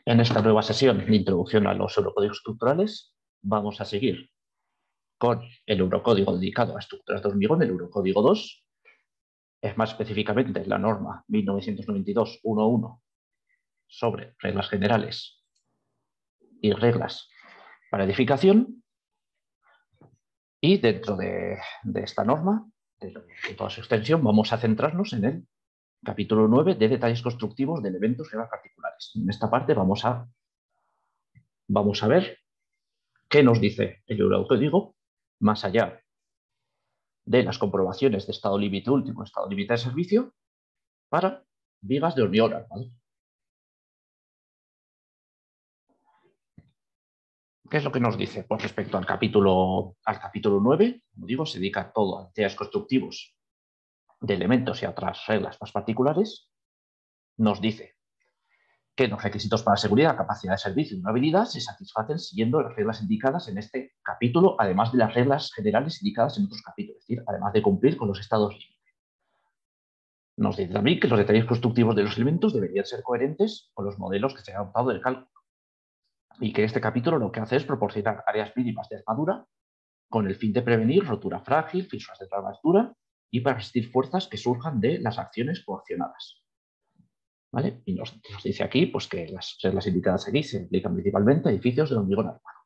En esta nueva sesión de introducción a los eurocódigos estructurales vamos a seguir con el eurocódigo dedicado a estructuras de hormigón, el eurocódigo 2, es más específicamente la norma 1992-11 sobre reglas generales y reglas para edificación. Y dentro de esta norma, de toda su extensión, vamos a centrarnos en el capítulo 9 de detalles constructivos de elementos y reglas particulares. En esta parte vamos a ver qué nos dice el eurocódigo más allá de las comprobaciones de estado límite último, estado límite de servicio, para vigas de hormigón armado. ¿Qué es lo que nos dice? Pues respecto al capítulo 9, como digo, se dedica todo a detalles constructivos de elementos y a otras reglas más particulares. Nos dice que los requisitos para seguridad, capacidad de servicio y durabilidad se satisfacen siguiendo las reglas indicadas en este capítulo, además de las reglas generales indicadas en otros capítulos, es decir, además de cumplir con los estados límite. Nos dice también que los detalles constructivos de los elementos deberían ser coherentes con los modelos que se han adoptado del cálculo y que este capítulo lo que hace es proporcionar áreas mínimas de armadura con el fin de prevenir rotura frágil, fisuras de armadura y para resistir fuerzas que surjan de las acciones coaccionadas. ¿Vale? Y nos dice aquí pues, que las reglas indicadas aquí se aplican principalmente a edificios de hormigón armado.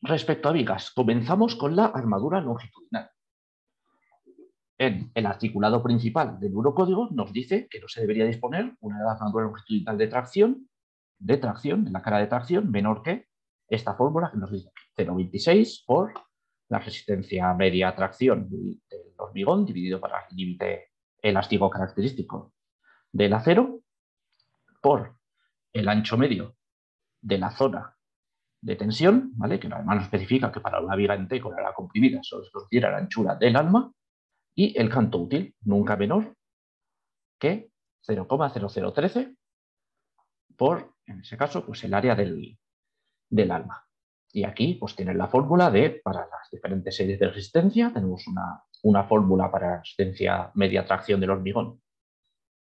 Respecto a vigas, comenzamos con la armadura longitudinal. En el articulado principal del eurocódigo nos dice que no se debería disponer una armadura longitudinal de tracción en la cara de tracción menor que esta fórmula que nos dice 0,26 por la resistencia media a tracción del hormigón dividido por el límite elástico característico del acero por el ancho medio de la zona de tensión, ¿vale? Que además nos especifica que para una viga en T con la comprimida solo se considera la anchura del alma, y el canto útil nunca menor que 0,0013 por, en ese caso, pues el área del alma. Y aquí pues tienen la fórmula de, para las diferentes series de resistencia, tenemos una fórmula para resistencia media tracción del hormigón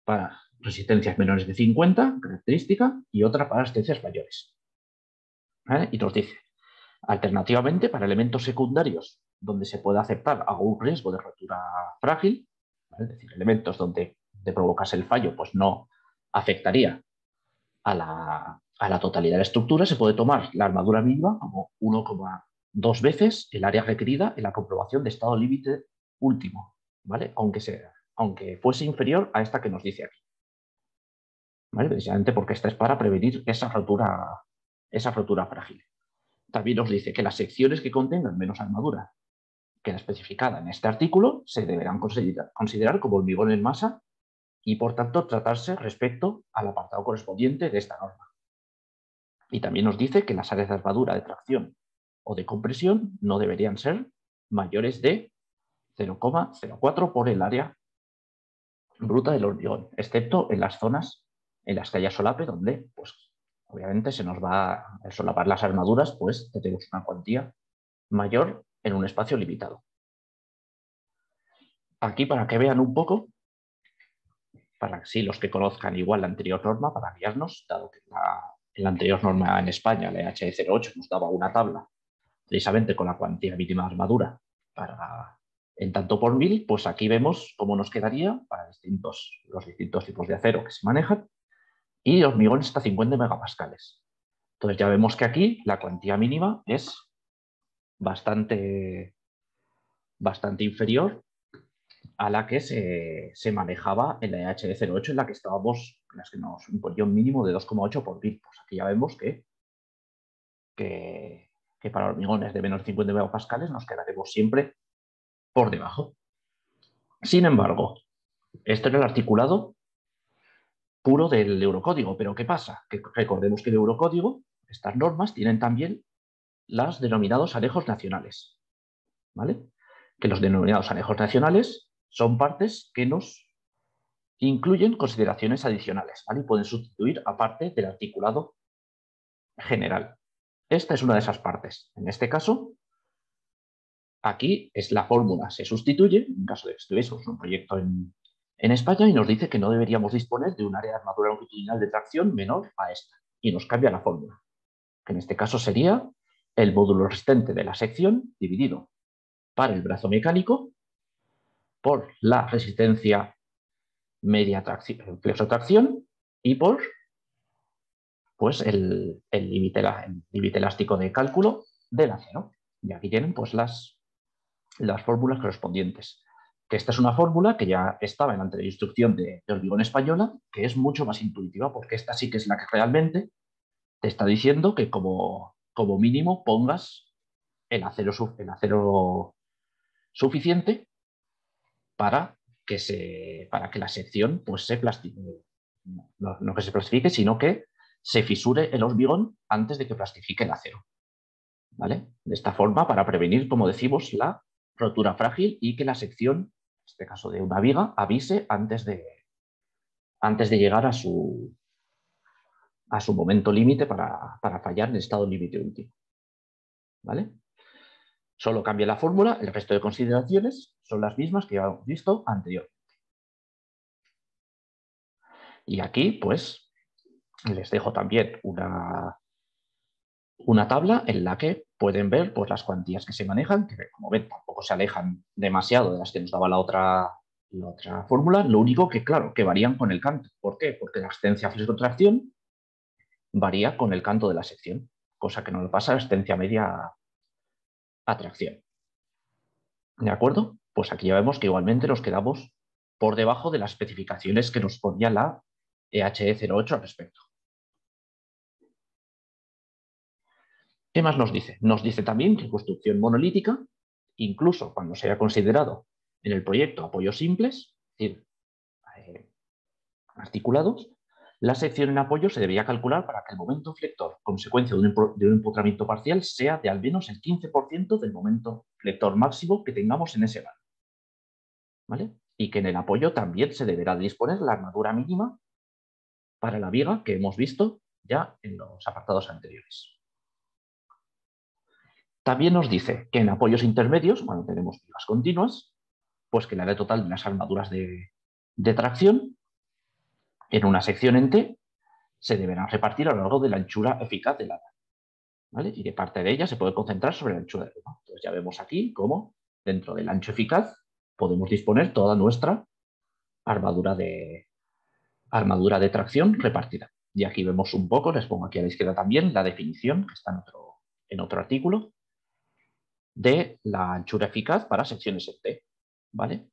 para resistencias menores de 50, característica, y otra para resistencias mayores. ¿Vale? Y nos dice, alternativamente, para elementos secundarios donde se puede aceptar algún riesgo de rotura frágil, ¿vale? Es decir, elementos donde de provocarse el fallo pues no afectaría a la totalidad de la estructura, se puede tomar la armadura mínima como 1,2 veces el área requerida en la comprobación de estado límite último, ¿vale? Aunque fuese inferior a esta que nos dice aquí. ¿Vale? Precisamente porque esta es para prevenir esa rotura frágil. También nos dice que las secciones que contengan menos armadura que la especificada en este artículo se deberán considerar como hormigón en masa y, por tanto, tratarse respecto al apartado correspondiente de esta norma. Y también nos dice que las áreas de armadura de tracción o de compresión no deberían ser mayores de 0,04 por el área bruta del hormigón, excepto en las zonas en las que haya solape, donde, pues, obviamente se nos va a solapar las armaduras, pues tenemos una cuantía mayor en un espacio limitado. Aquí, para que vean un poco, para que sí, los que conozcan igual la anterior norma, para guiarnos, dado que la anterior norma en España, la EHE08, nos daba una tabla precisamente con la cuantía mínima de armadura en tanto por mil, pues aquí vemos cómo nos quedaría para los distintos tipos de acero que se manejan, y hormigón hasta 50 megapascales. Entonces ya vemos que aquí la cuantía mínima es bastante inferior a la que se manejaba en la EHE08, en la que estábamos, en las que nos imponía un mínimo de 2,8 por mil. Pues aquí ya vemos que para hormigones de menos de 50 megapascales nos quedaremos siempre por debajo. Sin embargo, esto era el articulado puro del eurocódigo, pero ¿qué pasa? Que recordemos que el eurocódigo, estas normas, tienen también los denominados anejos nacionales, ¿vale? Que los denominados anejos nacionales son partes que nos incluyen consideraciones adicionales, ¿vale? Y pueden sustituir a parte del articulado general. Esta es una de esas partes. En este caso, aquí es la fórmula, se sustituye, en caso de que estuviésemos un proyecto en en España y nos dice que no deberíamos disponer de un área de armadura longitudinal de tracción menor a esta. Y nos cambia la fórmula, que en este caso sería el módulo resistente de la sección dividido para el brazo mecánico por la resistencia media flexotracción y por pues, el límite elástico de cálculo del acero. Y aquí tienen pues, las fórmulas correspondientes. Que esta es una fórmula que ya estaba en la anterior instrucción de hormigón española, que es mucho más intuitiva, porque esta sí que es la que realmente te está diciendo que como mínimo pongas el acero suficiente para que la sección pues, se plastifique, no que se plastifique, sino que se fisure el hormigón antes de que plastifique el acero. ¿Vale? De esta forma, para prevenir, como decimos, la rotura frágil y que la sección, en este caso de una viga, avise antes de llegar a su momento límite para fallar en el estado límite último. ¿Vale? Solo cambia la fórmula, el resto de consideraciones son las mismas que ya hemos visto anteriormente. Y aquí, pues, les dejo también una tabla en la que pueden ver pues, las cuantías que se manejan, que como ven tampoco se alejan demasiado de las que nos daba la otra fórmula, lo único que, claro, que varían con el canto. ¿Por qué? Porque la asistencia a flexotracción varía con el canto de la sección, cosa que no le pasa a la asistencia media a tracción. ¿De acuerdo? Pues aquí ya vemos que igualmente nos quedamos por debajo de las especificaciones que nos ponía la EHE08 al respecto. ¿Qué más nos dice? Nos dice también que construcción monolítica, incluso cuando se haya considerado en el proyecto apoyos simples, es decir, articulados, la sección en apoyo se debería calcular para que el momento flector, consecuencia de un empotramiento parcial, sea de al menos el 15% del momento flector máximo que tengamos en ese vano. ¿Vale? Y que en el apoyo también se deberá disponer la armadura mínima para la viga que hemos visto ya en los apartados anteriores. También nos dice que en apoyos intermedios, cuando tenemos vigas continuas, pues que el área total de las armaduras de tracción en una sección en T se deberán repartir a lo largo de la anchura eficaz del ala. ¿Vale? Y de parte de ella se puede concentrar sobre la anchura del ala. Entonces ya vemos aquí cómo dentro del ancho eficaz podemos disponer toda nuestra armadura de tracción repartida. Y aquí vemos un poco, les pongo aquí a la izquierda también, la definición que está en otro artículo de la anchura eficaz para secciones en T. ¿Vale?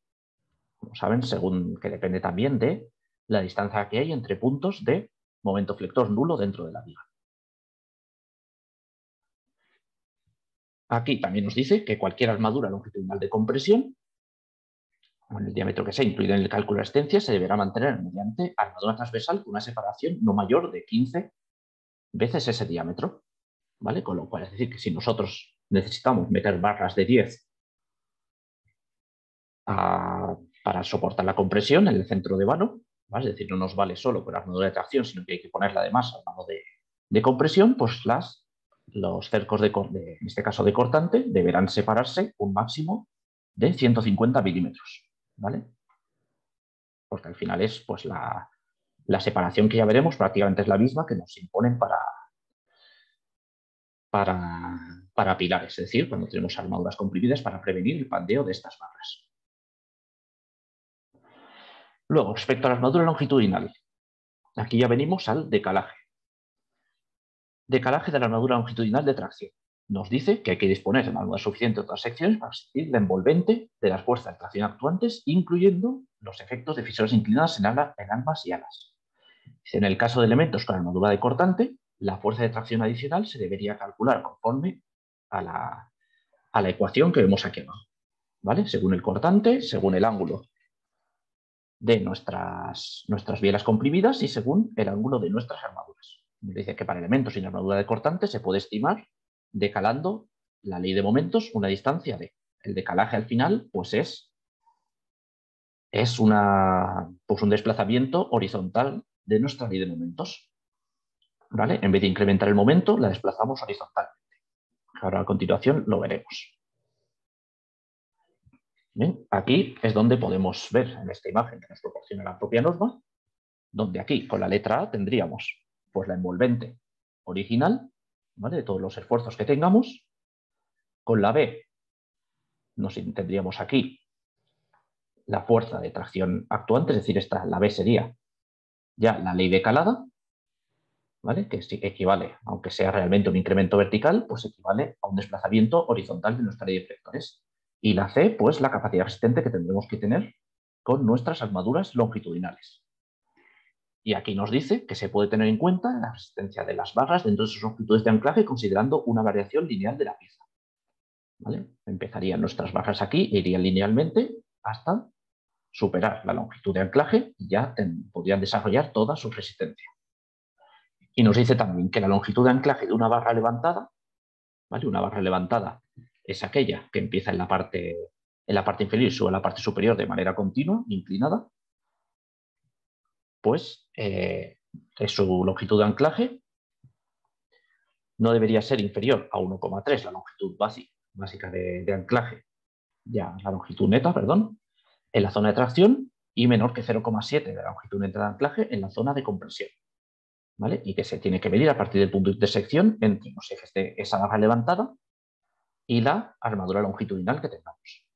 Como saben, según que depende también de la distancia que hay entre puntos de momento flector nulo dentro de la viga. Aquí también nos dice que cualquier armadura longitudinal de compresión, con el diámetro que sea incluido en el cálculo de asistencia, se deberá mantener mediante armadura transversal con una separación no mayor de 15 veces ese diámetro. ¿Vale? Con lo cual, es decir, que si nosotros necesitamos meter barras de 10 para soportar la compresión en el centro de vano, ¿vale? Es decir, no nos vale solo con armadura de tracción, sino que hay que ponerla además al lado de compresión, pues los cercos en este caso de cortante, deberán separarse un máximo de 150 milímetros, ¿vale? Porque al final es pues la separación que ya veremos prácticamente es la misma que nos imponen para pilares, es decir, cuando tenemos armaduras comprimidas para prevenir el pandeo de estas barras. Luego, respecto a la armadura longitudinal, aquí ya venimos al decalaje. Decalaje de la armadura longitudinal de tracción. Nos dice que hay que disponer de una armadura suficiente en otras secciones para resistir la envolvente de las fuerzas de tracción actuantes, incluyendo los efectos de fisuras inclinadas en armas y alas. En el caso de elementos con armadura de cortante, la fuerza de tracción adicional se debería calcular conforme a la ecuación que vemos aquí abajo. ¿Vale? Según el cortante, según el ángulo de nuestras bielas comprimidas y según el ángulo de nuestras armaduras. Nos dice que para elementos sin armadura de cortante se puede estimar decalando la ley de momentos una distancia de. El decalaje al final pues es un desplazamiento horizontal de nuestra ley de momentos. ¿Vale? En vez de incrementar el momento, la desplazamos horizontalmente. Ahora a continuación lo veremos. ¿Bien? Aquí es donde podemos ver en esta imagen que nos proporciona la propia norma, donde aquí con la letra A tendríamos pues la envolvente original, ¿vale? De todos los esfuerzos que tengamos. Con la B tendríamos aquí la fuerza de tracción actuante, es decir, la B sería ya la ley de calada, ¿vale? Que equivale, aunque sea realmente un incremento vertical, pues equivale a un desplazamiento horizontal de nuestra ley de efectores. Y la C, pues la capacidad resistente que tendremos que tener con nuestras armaduras longitudinales. Y aquí nos dice que se puede tener en cuenta la resistencia de las barras dentro de sus longitudes de anclaje considerando una variación lineal de la pieza. ¿Vale? Empezarían nuestras barras aquí e irían linealmente hasta superar la longitud de anclaje y ya podrían desarrollar toda su resistencia. Y nos dice también que la longitud de anclaje de una barra levantada, ¿vale? Una barra levantada es aquella que empieza en la parte inferior y sube a la parte superior de manera continua, inclinada, pues su longitud de anclaje no debería ser inferior a 1,3, la longitud básica de anclaje, ya la longitud neta, perdón, en la zona de tracción y menor que 0,7 de la longitud neta de anclaje en la zona de compresión. ¿Vale? Y que se tiene que medir a partir del punto de intersección entre los ejes de esa barra levantada y la armadura longitudinal que tengamos.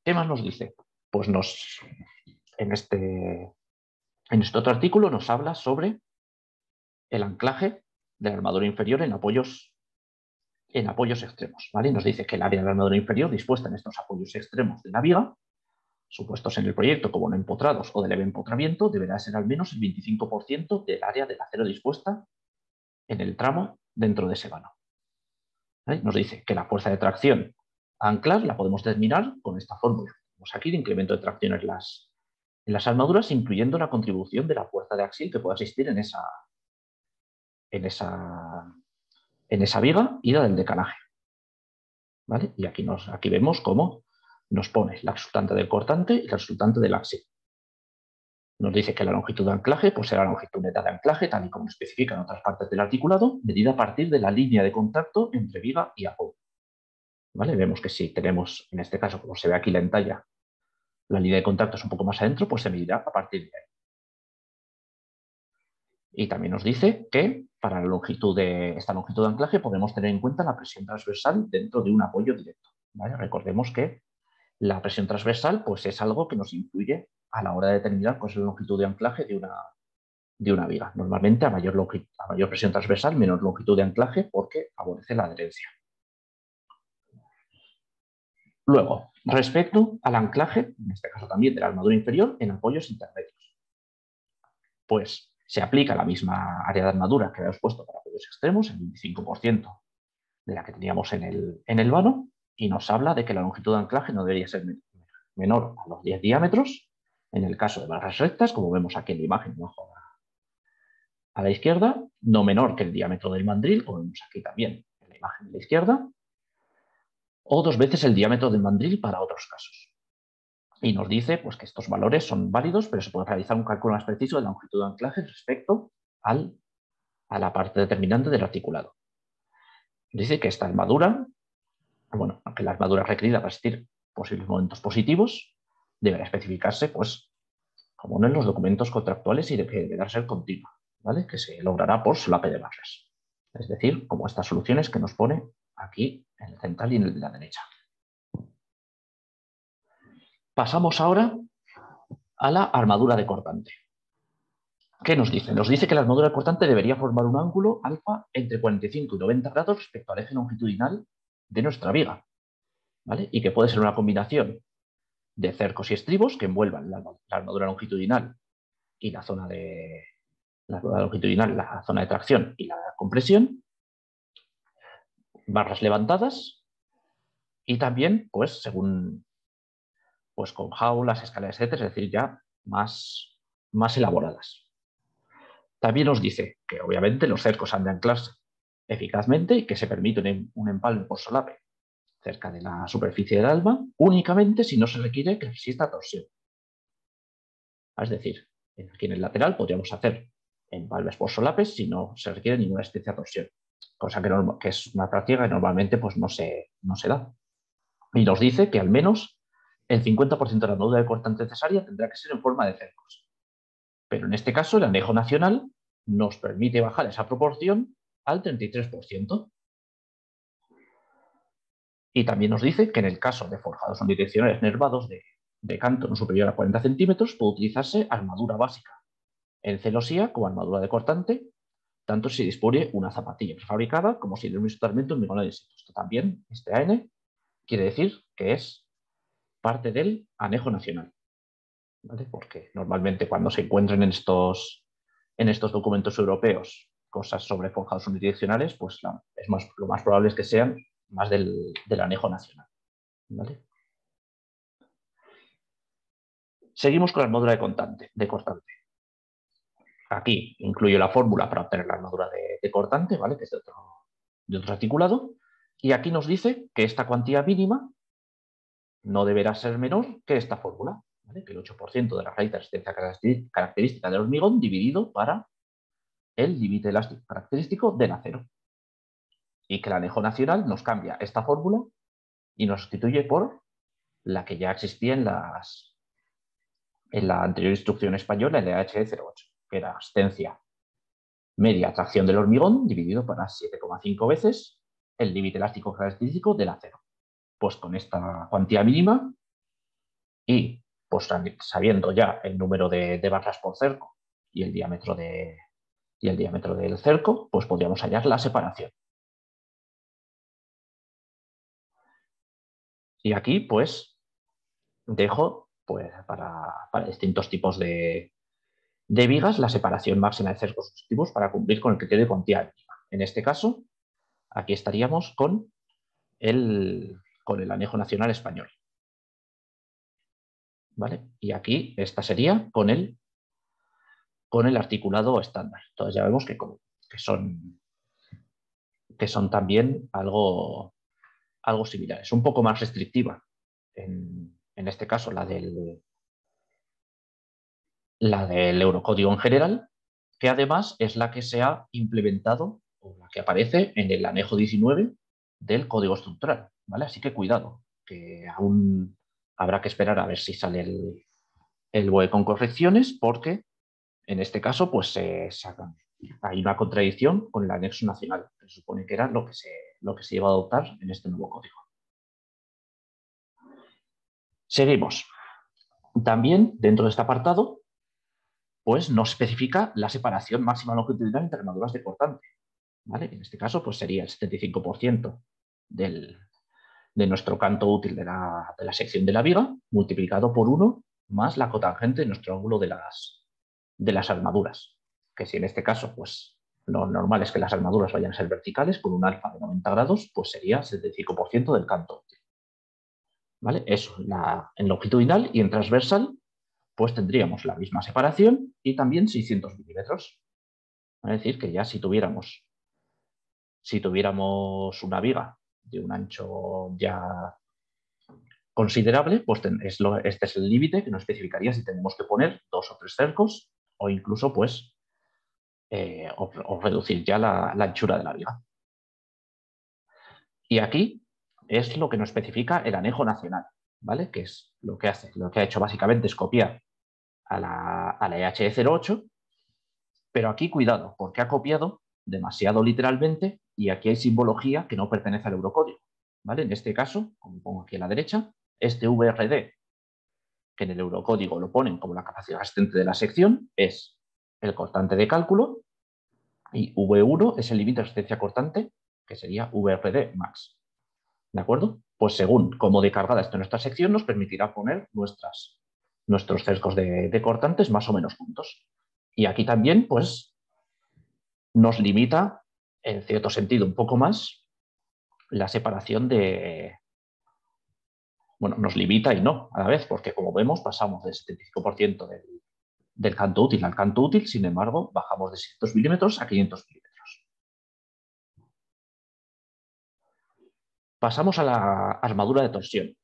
¿Qué más nos dice? Pues en este otro artículo nos habla sobre el anclaje de la armadura inferior en apoyos extremos. ¿Vale? Nos dice que el área de la armadura inferior dispuesta en estos apoyos extremos de la viga, supuestos en el proyecto como no empotrados o de leve empotramiento, deberá ser al menos el 25% del área del acero dispuesta en el tramo dentro de ese vano. ¿Vale? Nos dice que la fuerza de tracción a anclar la podemos determinar con esta fórmula. Tenemos aquí el incremento de tracción en las armaduras, incluyendo la contribución de la fuerza de axil que pueda existir en esa viga y la del decalaje. ¿Vale? Y aquí vemos cómo nos pone la resultante del cortante y la resultante del axil. Nos dice que la longitud de anclaje pues será la longitud neta de anclaje, tal y como especifica en otras partes del articulado, medida a partir de la línea de contacto entre viga y apoyo. ¿Vale? Vemos que si tenemos, en este caso, como se ve aquí la entalla, la línea de contacto es un poco más adentro, pues se medirá a partir de ahí. Y también nos dice que para esta longitud de anclaje podemos tener en cuenta la presión transversal dentro de un apoyo directo. ¿Vale? Recordemos que la presión transversal pues, es algo que nos influye a la hora de determinar cuál es la longitud de anclaje de una viga. Normalmente a mayor presión transversal, menor longitud de anclaje porque favorece la adherencia. Luego, respecto al anclaje, en este caso también de la armadura inferior, en apoyos intermedios. Pues se aplica la misma área de armadura que habíamos puesto para apoyos extremos, el 25% de la que teníamos en el vano, y nos habla de que la longitud de anclaje no debería ser menor a los 10 diámetros, en el caso de barras rectas, como vemos aquí en la imagen abajo a la izquierda, no menor que el diámetro del mandril, como vemos aquí también en la imagen de la izquierda, o 2 veces el diámetro del mandril para otros casos. Y nos dice pues, que estos valores son válidos, pero se puede realizar un cálculo más preciso de la longitud de anclaje respecto a la parte determinante del articulado. Dice que esta armadura, bueno, aunque la armadura requerida para resistir posibles momentos positivos, deberá especificarse, pues, como no en los documentos contractuales y que deberá ser continua, ¿vale? Que se logrará por solape de barras. Es decir, como estas soluciones que nos pone aquí en el central y en el de la derecha. Pasamos ahora a la armadura de cortante. ¿Qué nos dice? Nos dice que la armadura de cortante debería formar un ángulo alfa entre 45 y 90 grados respecto al eje longitudinal de nuestra viga, ¿vale? Y que puede ser una combinación de cercos y estribos que envuelvan la armadura longitudinal y la zona de tracción y la compresión, barras levantadas y también, pues, pues con jaulas, escaleras, etcétera, es decir, ya más elaboradas. También nos dice que obviamente los cercos han de anclarse eficazmente y que se permite un empalme por solape cerca de la superficie del alma únicamente si no se requiere que resista torsión. Es decir, aquí en el lateral podríamos hacer empalmes por solapes si no se requiere ninguna resistencia a torsión, cosa que es una práctica que normalmente pues, no se da. Y nos dice que al menos el 50% de la armadura de cortante necesaria tendrá que ser en forma de cercos. Pero en este caso, el anejo nacional nos permite bajar esa proporción al 33%. Y también nos dice que en el caso de forjados unidireccionales nervados de canto no superior a 40 centímetros, puede utilizarse armadura básica en celosía como armadura de cortante, tanto si dispone una zapatilla prefabricada como si no es totalmente un hormigonado in situ. Esto también, este AN, quiere decir que es parte del anejo nacional, ¿vale? Porque normalmente cuando se encuentran en estos documentos europeos cosas sobre forjados unidireccionales, pues lo más probable es que sean más del anejo nacional, ¿vale? Seguimos con la armadura de cortante. Aquí incluyo la fórmula para obtener la armadura de cortante, ¿vale? Que es de otro articulado. Y aquí nos dice que esta cuantía mínima no deberá ser menor que esta fórmula, ¿vale? Que el 8% de la raíz de resistencia característica del hormigón dividido para el límite elástico característico del acero. Y que el anejo nacional nos cambia esta fórmula y nos sustituye por la que ya existía en la anterior instrucción española, el EH08, que era asistencia media tracción del hormigón dividido para 7,5 veces el límite elástico característico del acero. Pues con esta cuantía mínima y pues sabiendo ya el número de barras por cerco y el diámetro del cerco, pues podríamos hallar la separación. Y aquí pues dejo pues, para distintos tipos de vigas la separación máxima de cercos sucesivos para cumplir con el criterio de cuantía mínima. En este caso, aquí estaríamos con el anejo nacional español, ¿vale? Y aquí esta sería con el articulado estándar. Entonces ya vemos que son también algo similares. Un poco más restrictiva, en este caso la del Eurocódigo en general, que además es la que se ha implementado o la que aparece en el anejo 19 del Código Estructural, ¿vale? Así que cuidado, que aún habrá que esperar a ver si sale el BOE con correcciones, porque en este caso pues hay una contradicción con el anexo nacional, que se supone que era lo que se iba a adoptar en este nuevo código. Seguimos. También dentro de este apartado pues no especifica la separación máxima longitudinal entre armaduras de cortante, ¿vale? En este caso pues sería el 75% de nuestro canto útil de la sección de la viga multiplicado por 1 más la cotangente de nuestro ángulo de las armaduras, que si en este caso pues lo normal es que las armaduras vayan a ser verticales con un alfa de 90 grados, pues sería 75% del canto útil, ¿vale? Eso en longitudinal, y en transversal pues tendríamos la misma separación y también 600 milímetros. Es decir, que ya si tuviéramos una viga de un ancho ya considerable, pues este es el límite que nos especificaría si tenemos que poner 2 o 3 cercos o incluso pues o reducir ya la anchura de la viga. Y aquí es lo que nos especifica el anejo nacional, ¿vale? Que es lo que hace, lo que ha hecho básicamente es copiar a la EH08, pero aquí cuidado, porque ha copiado demasiado literalmente y aquí hay simbología que no pertenece al Eurocódigo, ¿vale? En este caso, como pongo aquí a la derecha, este VRD, que en el Eurocódigo lo ponen como la capacidad asistente de la sección, es el cortante de cálculo, y V1 es el límite de resistencia cortante, que sería VRD max. ¿De acuerdo? Pues según cómo de cargada esté nuestra sección, nos permitirá poner nuestros cercos de cortantes más o menos juntos. Y aquí también, pues, nos limita, en cierto sentido, un poco más la separación bueno, nos limita y no, a la vez, porque como vemos, pasamos del 75% del canto útil al canto útil, sin embargo, bajamos de 600 milímetros a 500 milímetros. Pasamos a la armadura de torsión,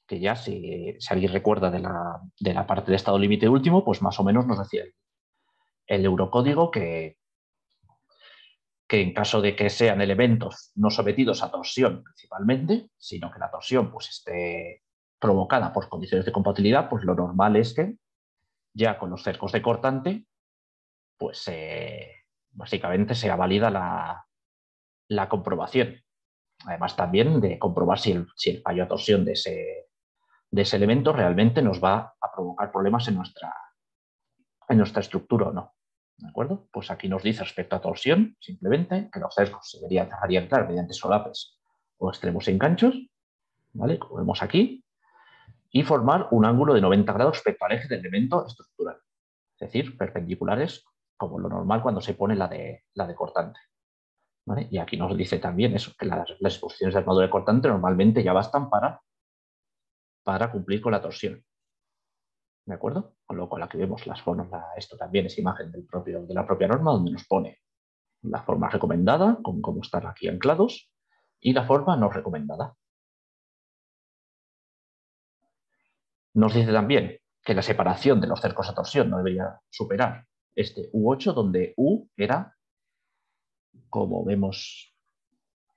que ya si alguien recuerda de la parte de estado límite último, pues más o menos nos decía el Eurocódigo que que en caso de que sean elementos no sometidos a torsión principalmente, sino que la torsión pues, esté provocada por condiciones de compatibilidad, pues lo normal es que ya con los cercos de cortante, pues básicamente sea válida la comprobación. Además también de comprobar si el fallo a torsión de ese elemento realmente nos va a provocar problemas en nuestra estructura o no. ¿De acuerdo? Pues aquí nos dice respecto a torsión, simplemente, que los cercos se dejarían claro mediante solapes o extremos sin ganchos, ¿vale? Como vemos aquí, y formar un ángulo de 90 grados respecto al eje del elemento estructural. Es decir, perpendiculares, como lo normal cuando se pone la de cortante. ¿Vale? Y aquí nos dice también eso, que las exposiciones de armadura de cortante normalmente ya bastan para cumplir con la torsión. ¿De acuerdo? Con lo cual aquí vemos las formas, esto también es imagen de la propia norma, donde nos pone la forma recomendada, con cómo están aquí anclados, y la forma no recomendada. Nos dice también que la separación de los cercos a torsión no debería superar este U8, donde U era, como vemos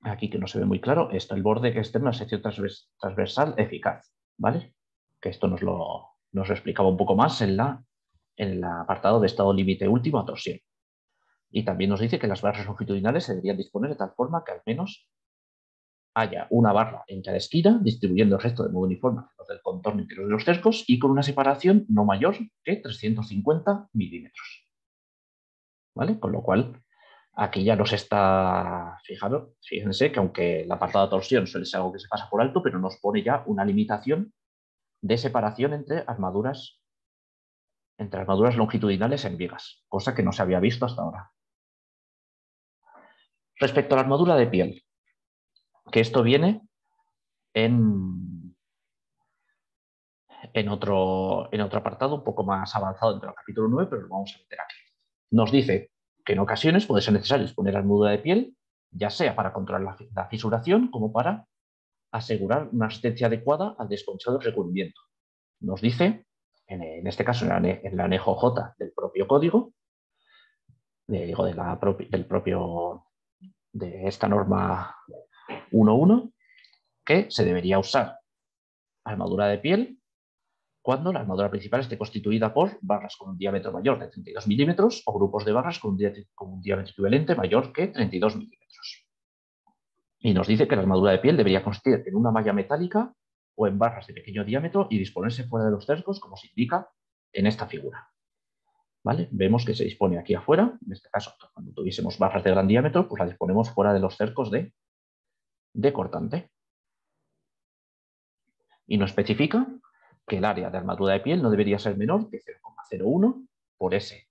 aquí que no se ve muy claro, esto, el borde externo de sección transversal eficaz, ¿vale? Que esto nos lo explicaba un poco más en el apartado de estado límite último a torsión. Y también nos dice que las barras longitudinales se deberían disponer de tal forma que al menos haya una barra en cada esquina, distribuyendo el resto de modo uniforme alrededor del contorno interior de los cercos y con una separación no mayor que 350 milímetros. ¿Vale? Con lo cual, aquí ya nos está fijado, fíjense que aunque el apartado de torsión suele ser algo que se pasa por alto, pero nos pone ya una limitación de separación entre armaduras longitudinales en vigas, cosa que no se había visto hasta ahora. Respecto a la armadura de piel, que esto viene en otro apartado un poco más avanzado dentro del capítulo 9, pero lo vamos a meter aquí. Nos dice que en ocasiones puede ser necesario disponer armadura de piel, ya sea para controlar la fisuración como para asegurar una asistencia adecuada al desconchado del recubrimiento. Nos dice, en este caso en el anejo J del propio código, de esta norma 1.1, que se debería usar armadura de piel cuando la armadura principal esté constituida por barras con un diámetro mayor de 32 milímetros o grupos de barras con un diámetro equivalente mayor que 32 milímetros. Y nos dice que la armadura de piel debería consistir en una malla metálica o en barras de pequeño diámetro y disponerse fuera de los cercos, como se indica en esta figura. ¿Vale? Vemos que se dispone aquí afuera, en este caso, cuando tuviésemos barras de gran diámetro, pues la disponemos fuera de los cercos de cortante. Y nos especifica que el área de armadura de piel no debería ser menor que 0,01 por ese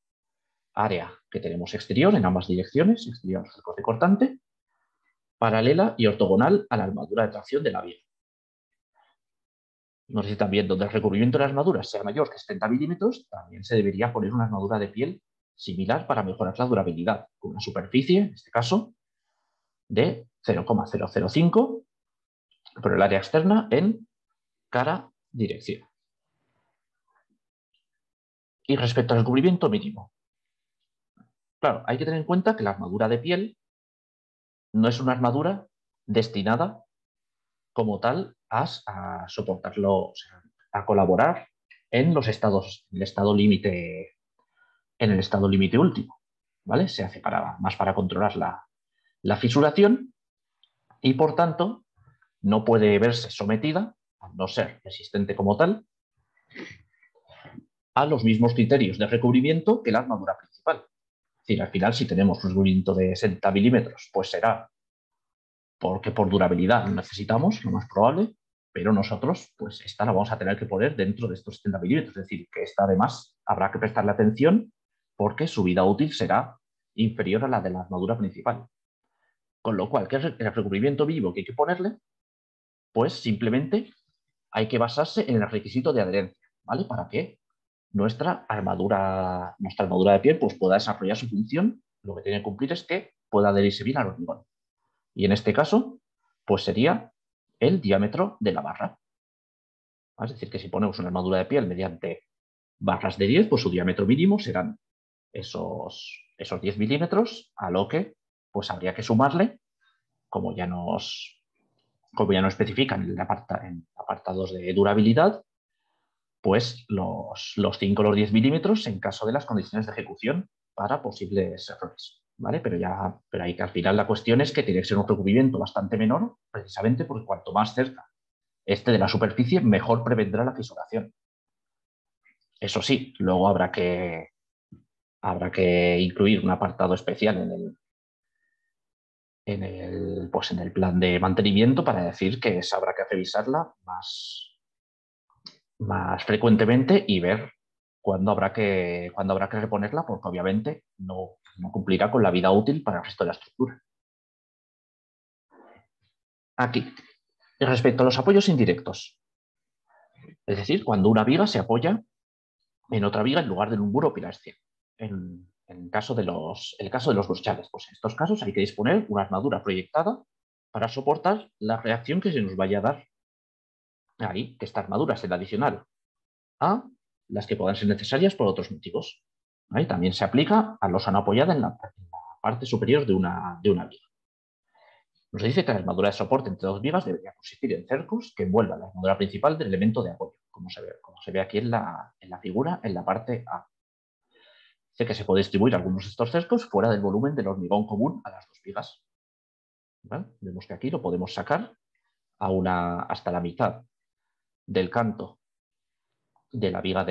área que tenemos exterior en ambas direcciones, exterior a los cercos de cortante, paralela y ortogonal a la armadura de tracción de la viga. Nos dice también donde el recubrimiento de la armadura sea mayor que 70 milímetros, también se debería poner una armadura de piel similar para mejorar la durabilidad, con una superficie, en este caso, de 0,005 por el área externa en cada dirección. Y respecto al recubrimiento mínimo, claro, hay que tener en cuenta que la armadura de piel no es una armadura destinada como tal a soportarlo, o sea, a colaborar en los estados, en el estado límite último, ¿vale? Se hace más para controlar la fisuración y, por tanto, no puede verse sometida, a no ser resistente como tal, a los mismos criterios de recubrimiento que la armadura principal. Es decir, al final, si tenemos un recubrimiento de 60 milímetros, pues será porque por durabilidad lo necesitamos, lo más probable, pero nosotros, pues esta la vamos a tener que poner dentro de estos 70 milímetros. Es decir, que esta además habrá que prestarle atención porque su vida útil será inferior a la de la armadura principal. Con lo cual, ¿qué es el recubrimiento mínimo que hay que ponerle? Pues simplemente hay que basarse en el requisito de adherencia, ¿vale? Para que nuestra armadura de piel pues, pueda desarrollar su función. Lo que tiene que cumplir es que pueda adherirse bien al hormigón. Y en este caso, pues sería el diámetro de la barra. Es decir, que si ponemos una armadura de piel mediante barras de 10, pues su diámetro mínimo serán esos 10 milímetros, a lo que pues habría que sumarle, como ya nos especifican en apartados de durabilidad, pues los 5 o los 10 milímetros en caso de las condiciones de ejecución para posibles errores. ¿Vale? Pero ahí que al final la cuestión es que tiene que ser un recubrimiento bastante menor, precisamente porque cuanto más cerca esté de la superficie, mejor prevendrá la fisuración. Eso sí, luego habrá que incluir un apartado especial pues en el plan de mantenimiento para decir que habrá que revisarla más frecuentemente y ver cuándo habrá que reponerla, porque obviamente no cumplirá con la vida útil para el resto de la estructura. Aquí, respecto a los apoyos indirectos, es decir, cuando una viga se apoya en otra viga en lugar de un muro o pilar ciego. En el caso de los brushlales, pues en estos casos hay que disponer una armadura proyectada para soportar la reacción que se nos vaya a dar ahí, que esta armadura será adicional a las que puedan ser necesarias por otros motivos. ¿Vale? También se aplica a losana apoyada en la parte superior de una viga. Nos dice que la armadura de soporte entre dos vigas debería consistir en cercos que envuelvan la armadura principal del elemento de apoyo, como se ve aquí en la figura, en la parte A. Dice que se puede distribuir algunos de estos cercos fuera del volumen del hormigón común a las dos vigas. ¿Vale? Vemos que aquí lo podemos sacar hasta la mitad del canto de la viga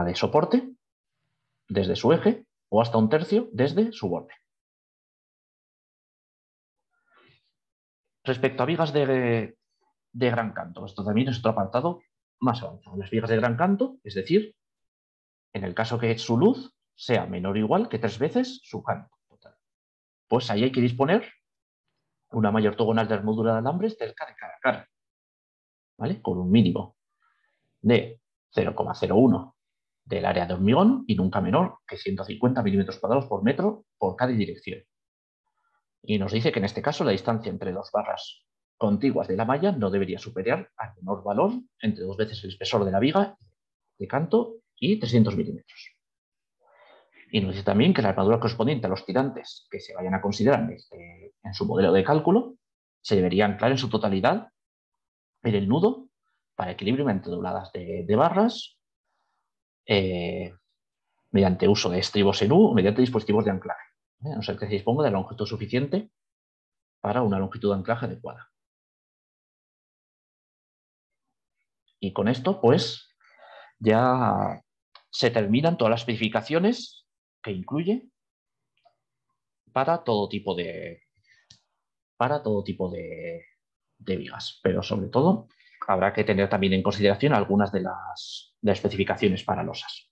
de soporte, desde su eje, o hasta un tercio desde su borde. Respecto a vigas de gran canto, esto también es otro apartado más avanzado. Las vigas de gran canto, es decir, en el caso que su luz sea menor o igual que 3 veces su canto total. Pues ahí hay que disponer una malla ortogonal de armadura de alambres cerca de cada cara, ¿vale? Con un mínimo de 0,01 del área de hormigón y nunca menor que 150 milímetros cuadrados por metro por cada dirección. Y nos dice que en este caso la distancia entre dos barras contiguas de la malla no debería superar al menor valor entre 2 veces el espesor de la viga de canto y 300 milímetros. Y nos dice también que la armadura correspondiente a los tirantes que se vayan a considerar en su modelo de cálculo se debería anclar en su totalidad en el nudo para equilibrio entre dobladas de barras mediante uso de estribos en U o mediante dispositivos de anclaje, a no ser que se disponga de la longitud suficiente para una longitud de anclaje adecuada. Y con esto, pues, ya se terminan todas las especificaciones que incluye para todo tipo de vigas, pero sobre todo habrá que tener también en consideración algunas de las especificaciones para losas.